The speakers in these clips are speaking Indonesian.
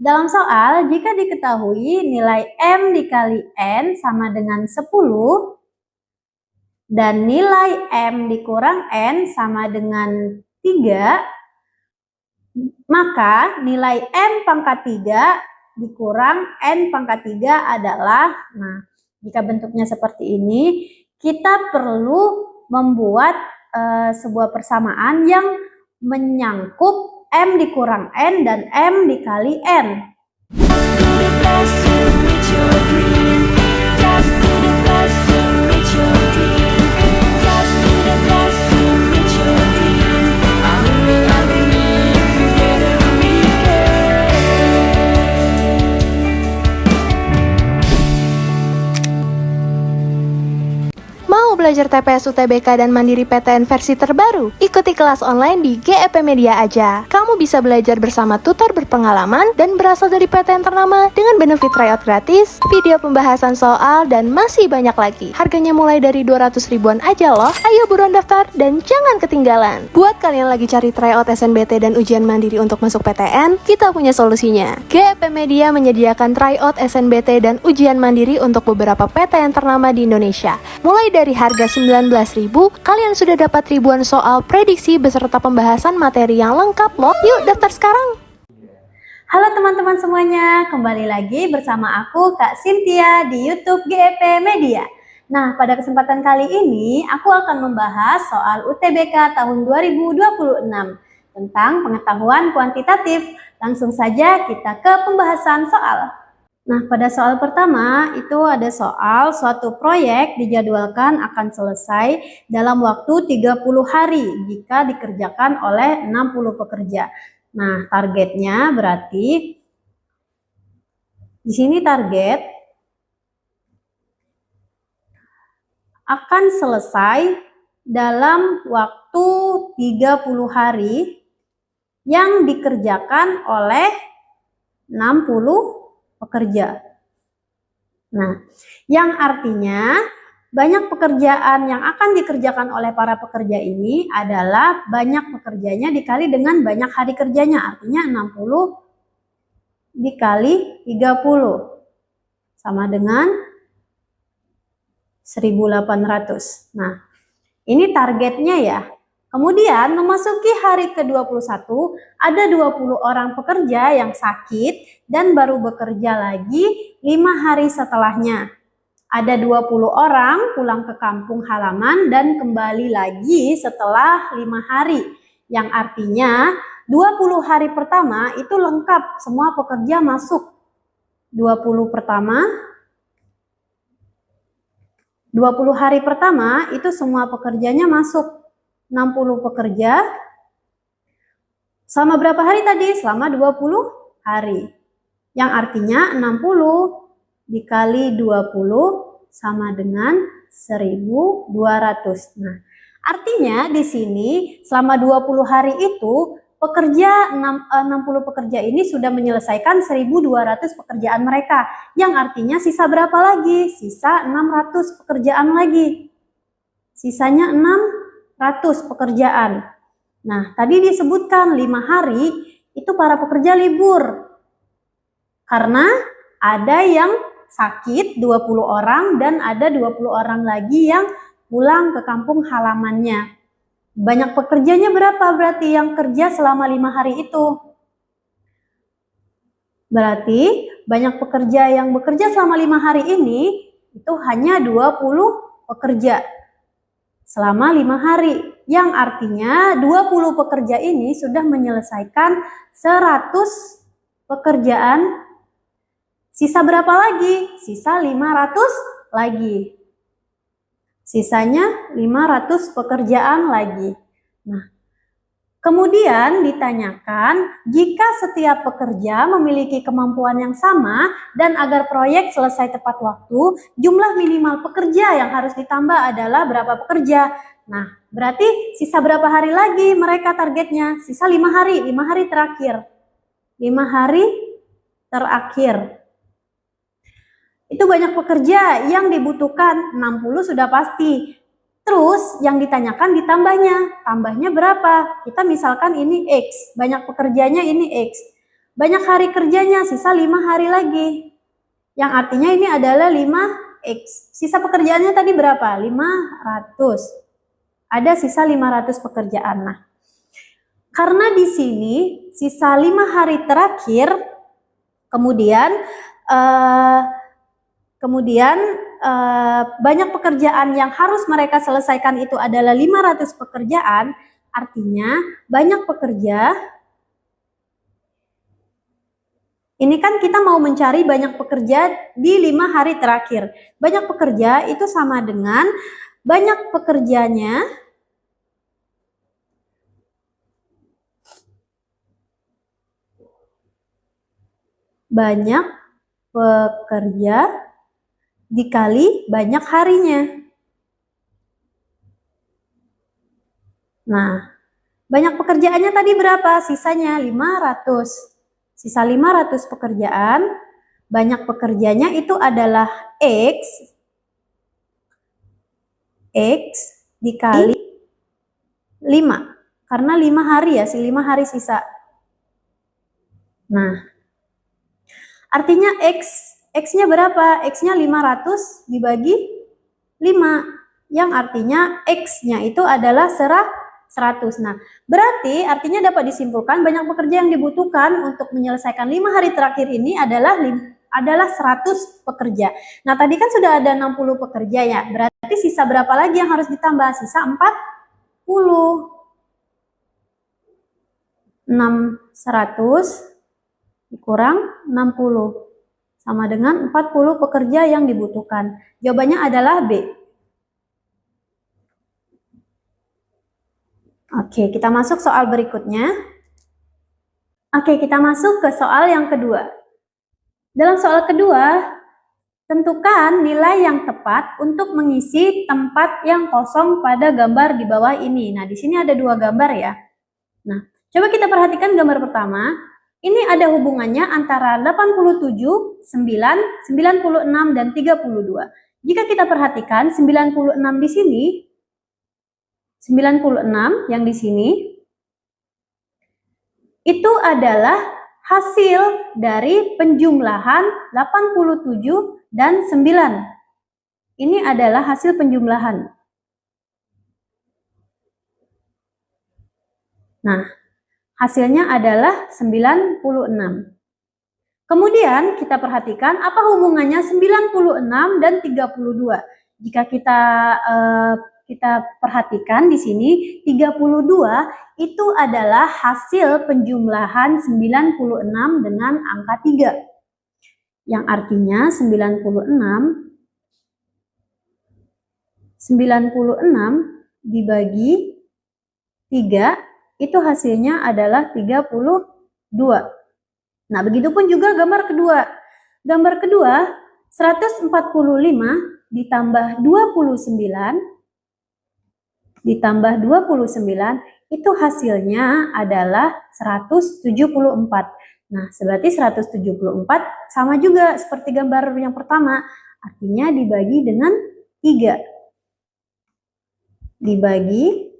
Dalam soal, jika diketahui nilai M dikali N sama dengan 10 dan nilai M dikurang N sama dengan 3, maka nilai M pangkat 3 dikurang N pangkat 3 adalah, jika bentuknya seperti ini, kita perlu membuat sebuah persamaan yang menyangkut M dikurang N dan M dikali N. Belajar TPS UTBK dan Mandiri PTN versi terbaru? Ikuti kelas online di GEP Media aja. Kamu bisa belajar bersama tutor berpengalaman dan berasal dari PTN ternama dengan benefit tryout gratis, video pembahasan soal, dan masih banyak lagi. Harganya mulai dari 200 ribuan aja loh. Ayo buruan daftar dan jangan ketinggalan. Buat kalian lagi cari tryout SNBT dan ujian mandiri untuk masuk PTN, kita punya solusinya. GEP Media menyediakan tryout SNBT dan ujian mandiri untuk beberapa PTN ternama di Indonesia. Mulai dari harga 19.000, kalian sudah dapat ribuan soal prediksi beserta pembahasan materi yang lengkap loh. Yuk daftar sekarang. Halo teman-teman semuanya, kembali lagi bersama aku Kak Cynthia di YouTube GEP Media. Nah, pada kesempatan kali ini aku akan membahas soal UTBK tahun 2026 tentang pengetahuan kuantitatif. Langsung saja kita ke pembahasan soal. Nah, pada soal pertama itu ada soal suatu proyek dijadwalkan akan selesai dalam waktu 30 hari jika dikerjakan oleh 60 pekerja. Nah, targetnya berarti di sini target akan selesai dalam waktu 30 hari yang dikerjakan oleh 60 pekerja. Nah, yang artinya banyak pekerjaan yang akan dikerjakan oleh para pekerja ini adalah banyak pekerjanya dikali dengan banyak hari kerjanya, artinya 60 dikali 30 sama dengan 1.800. Nah, ini targetnya ya. Kemudian memasuki hari ke-21, ada 20 orang pekerja yang sakit dan baru bekerja lagi 5 hari setelahnya. Ada 20 orang pulang ke kampung halaman dan kembali lagi setelah 5 hari. Yang artinya 20 hari pertama itu lengkap, semua pekerja masuk. 20 hari pertama itu semua pekerjanya masuk. 60 pekerja selama berapa hari tadi? Selama 20 hari. Yang artinya 60 dikali 20 sama dengan 1.200. Nah, artinya di sini selama 20 hari itu 60 pekerja ini sudah menyelesaikan 1.200 pekerjaan mereka. Yang artinya sisa berapa lagi? Sisa 600 pekerjaan lagi. Sisanya 600 pekerjaan. Nah, tadi disebutkan 5 hari itu para pekerja libur. Karena ada yang sakit 20 orang dan ada 20 orang lagi yang pulang ke kampung halamannya. Banyak pekerjanya berapa berarti yang kerja selama 5 hari itu? Berarti banyak pekerja yang bekerja selama 5 hari ini itu hanya 20 pekerja. Selama 5 hari, yang artinya 20 pekerja ini sudah menyelesaikan 100 pekerjaan. Sisa berapa lagi? Sisa 500 lagi. Sisanya 500 pekerjaan lagi. Nah, kemudian ditanyakan jika setiap pekerja memiliki kemampuan yang sama dan agar proyek selesai tepat waktu, jumlah minimal pekerja yang harus ditambah adalah berapa pekerja? Nah, berarti sisa berapa hari lagi mereka targetnya? Sisa 5 hari, 5 hari terakhir. 5 hari terakhir. Itu banyak pekerja yang dibutuhkan, 60 sudah pasti. Terus yang ditanyakan ditambahnya, tambahnya berapa? Kita misalkan ini X, banyak pekerjanya ini X. banyak hari kerjanya, sisa 5 hari lagi. Yang artinya ini adalah 5X. Sisa pekerjaannya tadi berapa? 500. Ada sisa 500 pekerjaan. Nah, karena di sini sisa 5 hari terakhir, kemudian banyak pekerjaan yang harus mereka selesaikan itu adalah 500 pekerjaan, artinya banyak pekerja. Ini kan kita mau mencari banyak pekerja di 5 hari terakhir. Banyak pekerja itu sama dengan banyak pekerjanya dikali banyak harinya. Nah, banyak pekerjaannya tadi berapa? Sisanya 500. Sisa 500 pekerjaan, banyak pekerjanya itu adalah X dikali 5. Karena 5 hari ya, 5 hari sisa. Nah, artinya X-nya berapa? X-nya 500 dibagi 5. Yang artinya X-nya itu adalah 100. Nah, berarti artinya dapat disimpulkan banyak pekerja yang dibutuhkan untuk menyelesaikan 5 hari terakhir ini adalah 100 pekerja. Nah, tadi kan sudah ada 60 pekerja ya. Berarti sisa berapa lagi yang harus ditambah? Sisa 40. 100 dikurang 60 sama dengan 40 pekerja yang dibutuhkan. Jawabannya adalah B. Oke, kita masuk soal berikutnya. Oke, kita masuk ke soal yang kedua. Dalam soal kedua, tentukan nilai yang tepat untuk mengisi tempat yang kosong pada gambar di bawah ini. Nah, di sini ada 2 gambar ya. Nah, coba kita perhatikan gambar pertama. Ini ada hubungannya antara 87, 9, 96, dan 32. Jika kita perhatikan 96 di sini, 96 yang di sini, itu adalah hasil dari penjumlahan 87 dan 9. Ini adalah hasil penjumlahan. Nah, hasilnya adalah 96. Kemudian kita perhatikan apa hubungannya 96 dan 32. Jika kita perhatikan di sini 32 itu adalah hasil penjumlahan 96 dengan angka 3. Yang artinya 96 dibagi 3 itu hasilnya adalah 32. Nah, begitupun juga gambar kedua. Gambar kedua 145 ditambah 29 itu hasilnya adalah 174. Nah, berarti 174 sama juga seperti gambar yang pertama. Artinya dibagi dengan 3. Dibagi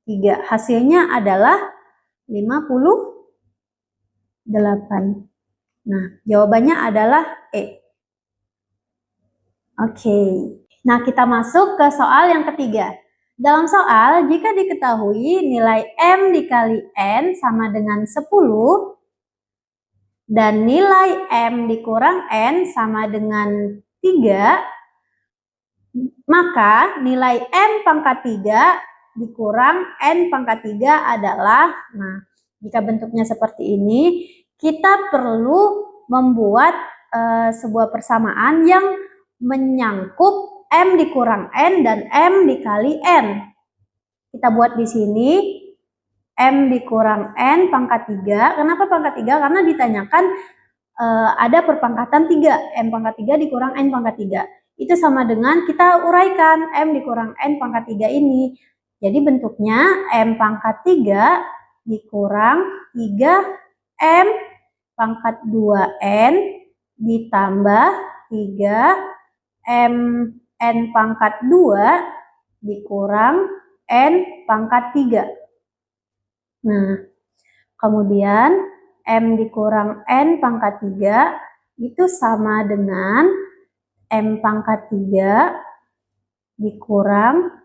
3. Hasilnya adalah 58. Nah, jawabannya adalah E. Oke. Nah, kita masuk ke soal yang ketiga. Dalam soal, jika diketahui nilai M dikali N sama dengan 10 dan nilai M dikurang N sama dengan 3, maka nilai M pangkat 3 dikurang N pangkat 3 adalah, nah, jika bentuknya seperti ini, kita perlu membuat sebuah persamaan yang menyangkut M dikurang N dan M dikali N. Kita buat di sini M dikurang N pangkat 3. Kenapa pangkat 3? Karena ditanyakan ada perpangkatan 3. M pangkat 3 dikurang N pangkat 3. Itu sama dengan kita uraikan M dikurang N pangkat 3 ini. Jadi bentuknya M pangkat 3 dikurang 3M pangkat 2N ditambah 3M N pangkat 2 dikurang N pangkat 3. Nah, kemudian M dikurang N pangkat 3 itu sama dengan M pangkat 3 dikurang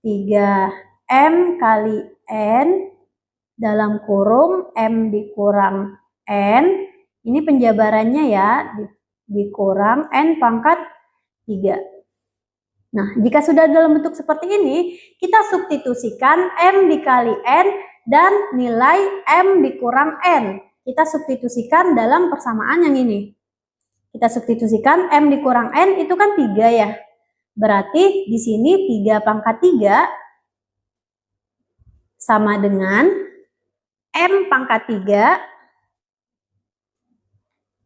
3M kali N dalam kurung M dikurang N. Ini penjabarannya ya, dikurang N pangkat 3. Nah, jika sudah dalam bentuk seperti ini, kita substitusikan M dikali N dan nilai M dikurang N. Kita substitusikan dalam persamaan yang ini. Kita substitusikan M dikurang N itu kan 3 ya. Berarti di sini 3 pangkat 3 sama dengan M pangkat 3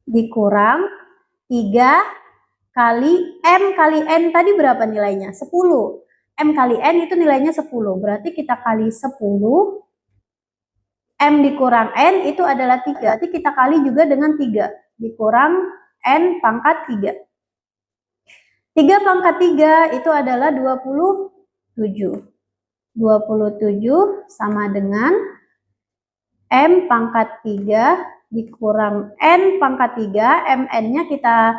dikurang 3 kali M kali N tadi berapa nilainya? 10. M kali N itu nilainya 10. Berarti kita kali 10. M dikurang N itu adalah 3. Berarti kita kali juga dengan 3. Dikurang N pangkat 3. 3 pangkat 3 itu adalah 27. 27 sama dengan M pangkat 3 dikurang N pangkat 3, MN-nya kita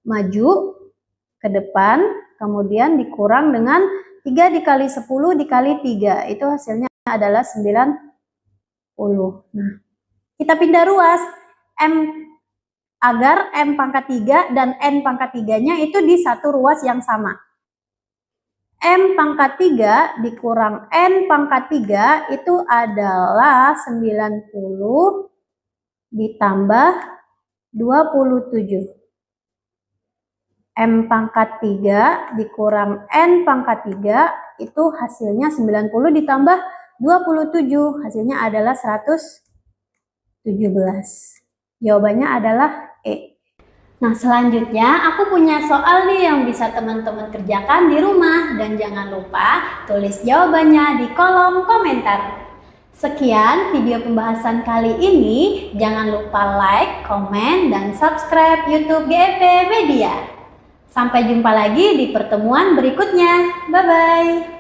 maju ke depan, kemudian dikurang dengan 3 dikali 10 dikali 3, itu hasilnya adalah 90. Nah, kita pindah ruas agar M pangkat 3 dan N pangkat 3-nya itu di satu ruas yang sama. M pangkat 3 dikurang N pangkat 3 itu adalah 90 ditambah 27. M pangkat 3 dikurang N pangkat 3 itu hasilnya 90 ditambah 27. Hasilnya adalah 117. Jawabannya adalah E. Nah, selanjutnya aku punya soal nih yang bisa teman-teman kerjakan di rumah, dan jangan lupa tulis jawabannya di kolom komentar. Sekian video pembahasan kali ini. Jangan lupa like, komen, dan subscribe YouTube GEP Media. Sampai jumpa lagi di pertemuan berikutnya. Bye-bye.